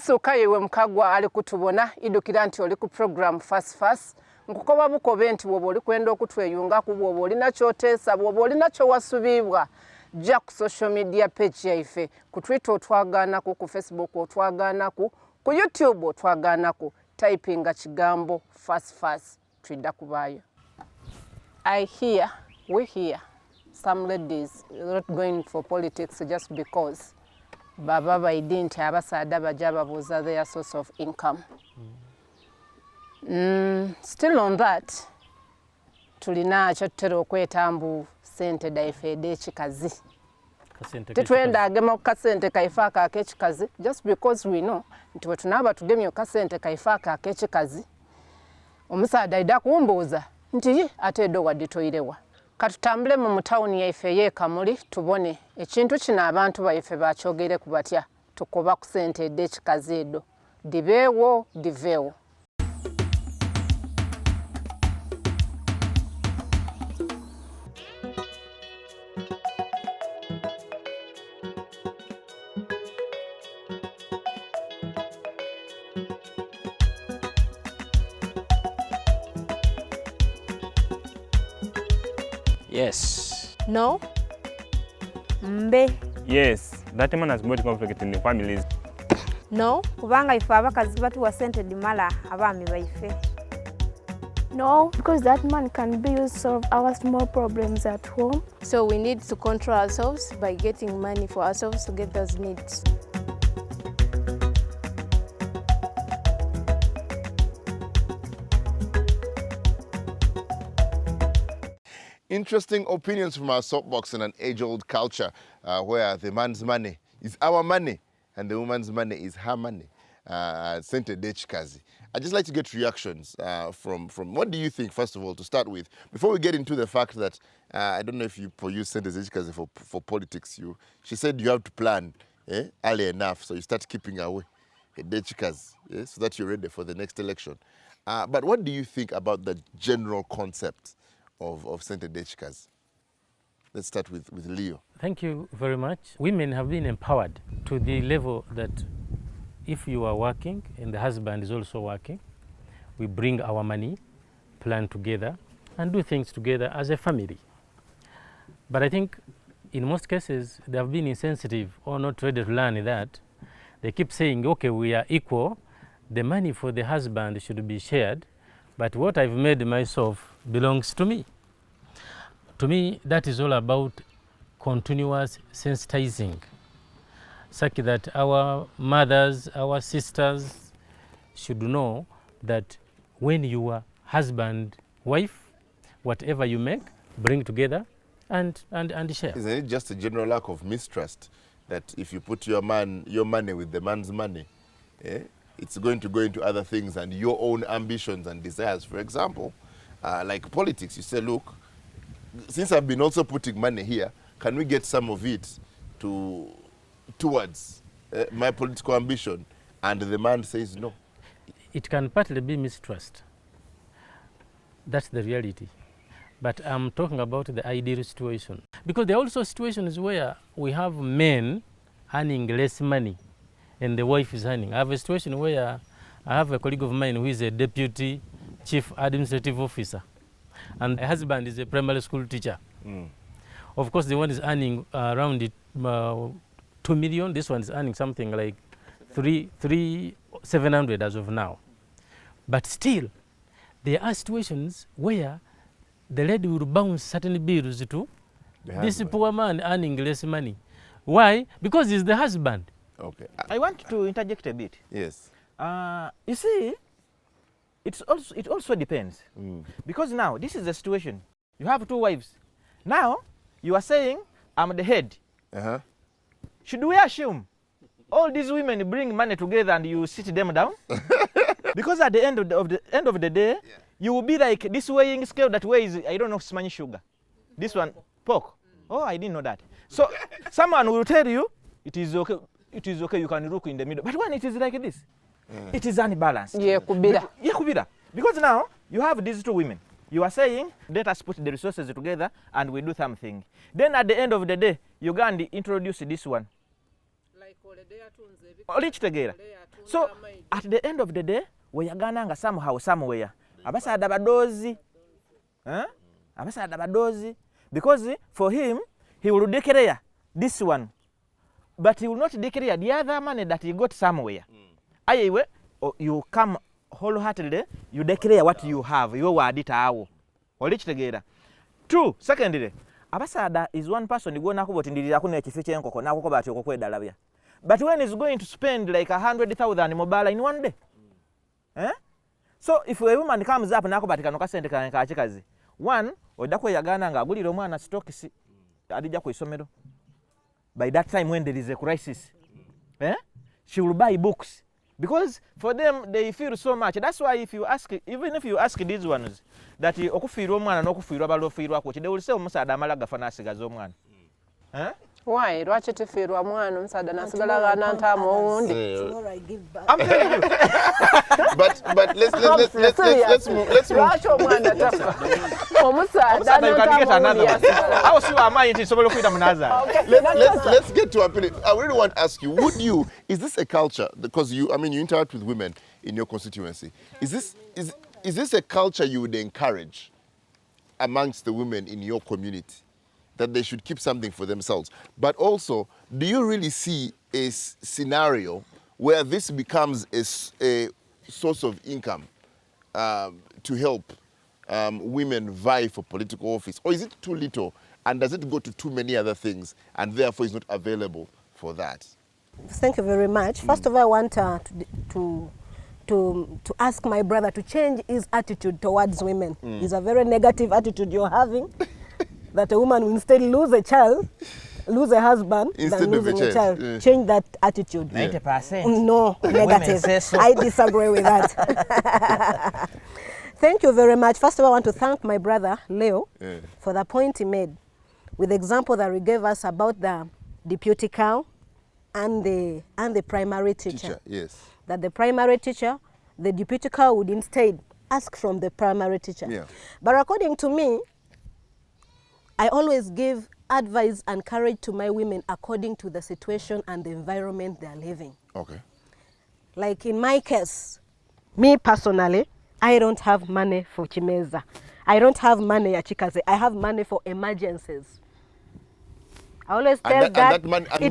Sisuuka yewe mukagwa ali kutubona idukira nti oli ku program Fasi Fas nkukoba bukobe nti bwoba oli kwenda okutweyunga ku bwoba olina kyoteesa bwoba olina kyowasubibwa jja ku social media page yaife ku Twitter otwagaanaku ku Facebook otwagaanaku ku YouTube otwagaanaku typinga kigambo Fasi Fas twidda kubaayo. We hear some ladies not going for politics just because baba baidi nti abasaada bajja babuuza their source of income. Still on that, tulina kyotera okwetambu sente daife ed'ekikazi. Tetwenda agema ku kasente kaifa ak'ekikazi just because we know nti bwe tunaaba tugemye ku kasente kaifa ak'ekikazi omusaada aida kumbuuza nti ate eddo wadde toyirewa. Katutambule mu mutawuni yaife ye Kamuli tubone ekintu kino abantu baife bakyogere ku batya tukoba ku sente ed'ekikazi eddo dibeewo diveewo. Yes. No. Mbe. Yes, that man has brought conflict in the families. No, kubanga ife abakazi batuwa sente dimala abaami baife. No, because that man can be used to solve our small problems at home. So we need to control ourselves by getting money for ourselves to get those needs. Interesting opinions from our soapbox in an age-old culture where the man's money is our money and the woman's money is her money. Sente dechikazi. I'd just like to get reactions from what do you think, first of all, to start with, before we get into the fact that I don't know if you use sente dechikazi for politics. She said you have to plan early enough, so you start keeping away dechikazi so that you're ready for the next election. But what do you think about the general concept of sente dechikazi? Let's start with Leo. Thank you very much. Women have been empowered to the level that if you are working and the husband is also working, we bring our money, plan together, and do things together as a family. But I think in most cases, they have been insensitive or not ready to learn that. They keep saying, okay, we are equal. The money for the husband should be shared, but what I've made myself belongs to me. To me, that is all about continuous sensitizing, such that our mothers, our sisters should know that when you are husband, wife, whatever you make, bring together and share. Isn't it just a general lack of mistrust that if you put your money with the man's money, it's going to go into other things and your own ambitions and desires? For example, like politics, you say, look, since I've been also putting money here, can we get some of it towards my political ambition? And the man says no. It can partly be mistrust. That's the reality. But I'm talking about the ideal situation. Because there are also situations where we have men earning less money and the wife is earning. I have a situation where I have a colleague of mine who is a deputy chief administrative officer, and the husband is a primary school teacher. Of course, the one is earning around 2 million. This one is earning something like 3,700 as of now. But still, there are situations where the lady will bounce certain bills to this poor man earning less money. Why? Because he's the husband. Okay. I want to interject a bit. Yes. You see, it also depends. Because now, this is the situation. You have 2 wives. Now, you are saying, I'm the head. Should we assume all these women bring money together and you sit them down? Because at the end of the day, you will be like this weighing scale that weighs, I don't know, small sugar. This one, pork. Oh, I didn't know that. So someone will tell you, it is okay, you can look in the middle. But when it is like this, it is unbalanced. Yeah, kubira. Yeah, kubira. Because now, you have these 2 women. You are saying, let us put the resources together and we do something. Then at the end of the day, you go and introduce this one. oli kitegeera. So at the end of the day weyagananga somehow somewhere abasaadde badoozi abasaadde badoozi, because for him he will declare this one but he will not declare the other money that he got somewhere. Ayewe you come wholeheartedly, you declare what you have, you wadita awo. Oli kitegeera. Two, secondly, abasaadda is one person igona kubo tindilira kuno ekifi kyenkoko nakoko bati okokwedalabya. But when he's going to spend like 100,000 mobile in one day, so if a woman comes up nako bati kano kasente ka chikazi, one odda kweyagana nga agulira omwana stokisi adija ku isomero. By that time when there is a crisis, she will buy books. Because for them, they feel so much. That's why if you ask, even if you ask these ones, that okufiirwa omwana n'okufiirwa balofiirwa ko, they will say omusaadde amala gafa n'asigaza omwana. Why? Lwaki tufiirwa mwana omusaadde n'asigala baana ntaamu owundi? I'm telling you. But let's move. Lwaki omwana tafa? Omusaadde n'ntaamu yasigala. How sure am I nti sobola okuyita munaza? Let's get to a minute. I really want to ask you, is this a culture, because you interact with women in your constituency, is this a culture you would encourage amongst the women in your community, that they should keep something for themselves? But also, do you really see a scenario where this becomes a source of income to help women vie for political office? Or is it too little, and does it go to too many other things, and therefore is not available for that? Thank you very much. First of all, I want to ask my brother to change his attitude towards women. It's a very negative attitude you're having, that a woman will instead lose a child, lose a husband, instead than losing a child. Change that attitude. 90%. No, negative. So. I disagree with that. Thank you very much. First of all, I want to thank my brother, Leo, for the point he made, with the example that he gave us about the deputy cow and the primary teacher. Yes. That the primary teacher, the deputy cow would instead ask from the primary teacher. Yeah. But according to me, I always give advice and courage to my women according to the situation and the environment they are living. Okay. Like in my case, me personally, I don't have money for Chimeza. I don't have money at Chikaze. I have money for emergencies. I always tell it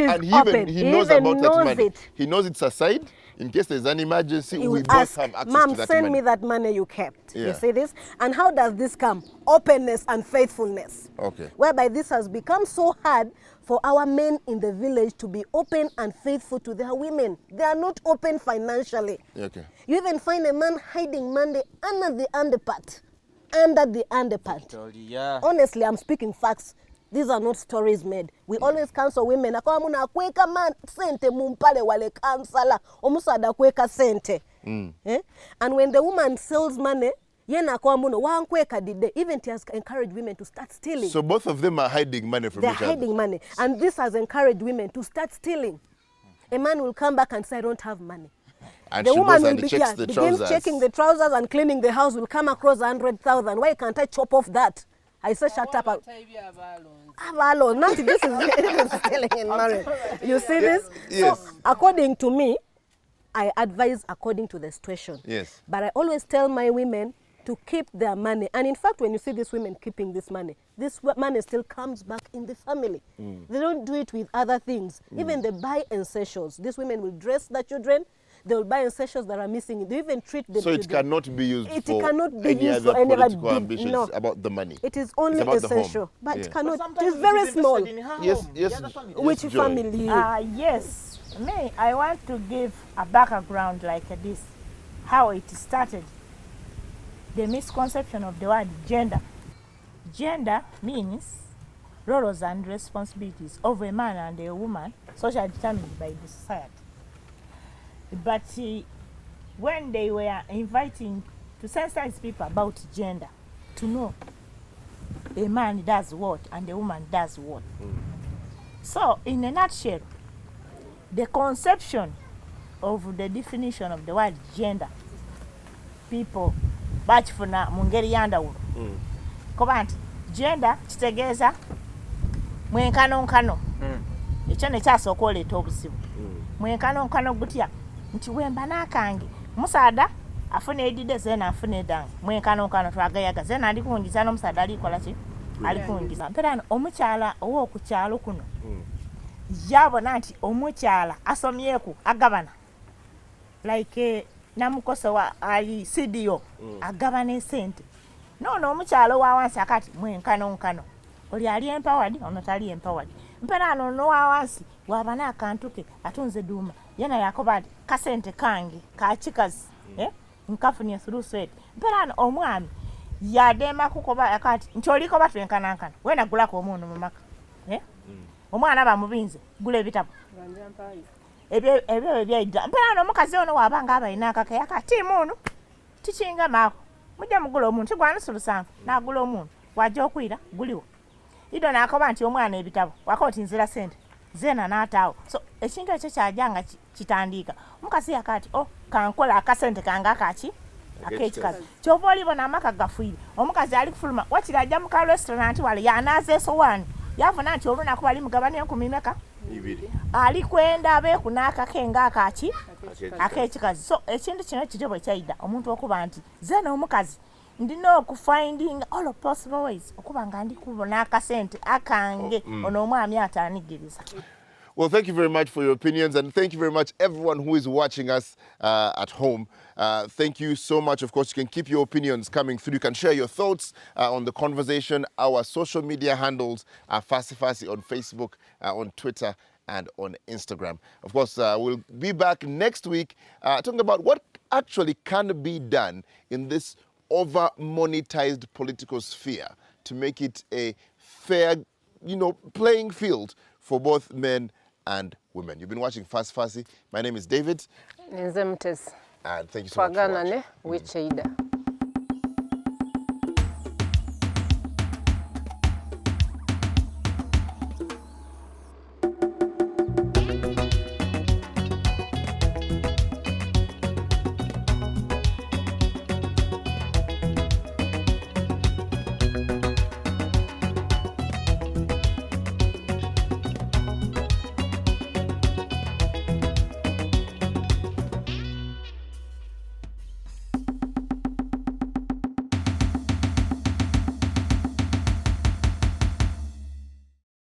is open. He knows about that money. It. He knows it's aside. In case there's an emergency, we both ask, have access Mom, to that send money. me that money you kept. Yeah. You see this? And how does this come? Openness and faithfulness. Okay. Whereby this has become so hard for our men in the village to be open and faithful to their women. They are not open financially. Okay. You even find a man hiding money under the underpart. Under the underpart. Yeah. Honestly, I'm speaking facts. These are not stories made. We always counsel women. Akawa muna kweka man sente mumpale wale kansala. Omusada kweka sente. And when the woman sells money, yena akawa muna wankweka dide. Even he has encouraged women to start stealing. So both of them are hiding money from each other. They're hiding money. And this has encouraged women to start stealing. A man will come back and say, I don't have money. And the she woman goes will and begin checking the trousers and cleaning the house, will come across 100,000. Why can't I chop off that? I say, shut up. This is stealing in marriage. You see this? Yes. So, according to me, I advise according to the situation. Yes. But I always tell my women to keep their money. And in fact, when you see these women keeping this money still comes back in the family. They don't do it with other things. Even they buy essentials. These women will dress the children. They will buy essentials that are missing. They even treat them. So it cannot be used for any other other political ambitions about the money. It is only essential, but it cannot. It is very small. Yes. Which family? Yes. Me, I want to give a background like this, how it started. The misconception of the word gender. Gender means roles and responsibilities of a man and a woman, socially determined by the society. But when they were inviting to sensitize people about gender, to know a man does what and a woman does what. So, in a nutshell, the conception of the definition of the word gender, people bachifuna mungeri yandawulo. Kuba nti gender kitegeeza mwenkano nkano. Ekyo ne kyasooka oleeta obuzibu. mwenkanonkano gutya nti wemba n'akange musaada afune edide zena afune dange mwenkanonkano twagayaga zena ali kungiza n'omusaada alikola ki ali kungiza mpera omukyala ow'okukyalo kuno yabona nti omukyala asomyeku agabana like namukoso wa ali CDO agabana esente nono omukyalo wa wansi akati mwenkanonkano oli ali empowered ono tali empowered mpera no wa wansi wabana akantuke atunze duma yana yakoba kasente kange ka chikazi nkafunie through sweat mpera omwami yadema kukoba akati ncholiko batwenkanankana wena gulako omuntu mu maka omwana bamubinze gule bitabo ebyo byayida mpera no mukazi ono wabanga abayina akaka akati munu tichinga mako mujja mugula omuntu gwana sulusanfu na gula omuntu waje okwira guliwo ido nakoba nti omwana ebitabo wakoti nzira sente zena n'ataawo so ekintu ekyo kyajanga kitandika omukazi yakati kankola akasente kanga akachi akechikazi kyova olibona amaka gafuire omukazi ali kufuluma wakira ajja mu ka restaurant wale yanaze esowani yafuna nti olunaku bali mugabane 10 ali kwenda abe kunaka kenga akachi akechikazi so ekintu kino kitebwe kyayida omuntu okuba nti zena omukazi ndina okufinding all possible ways okuba nga ndi kubona akasente akange ono omwami atanigiriza. Well, thank you very much for your opinions, and thank you very much everyone who is watching us at home. Thank you so much. Of course, you can keep your opinions coming through. You can share your thoughts on the conversation. Our social media handles are Fasi Fas on Facebook, on Twitter, and on Instagram. Of course, we'll be back next week talking about what actually can be done in this over-monetized political sphere to make it a fair, playing field for both men and women. You've been watching Fasi Fas. My name is David. And thank you so much for watching.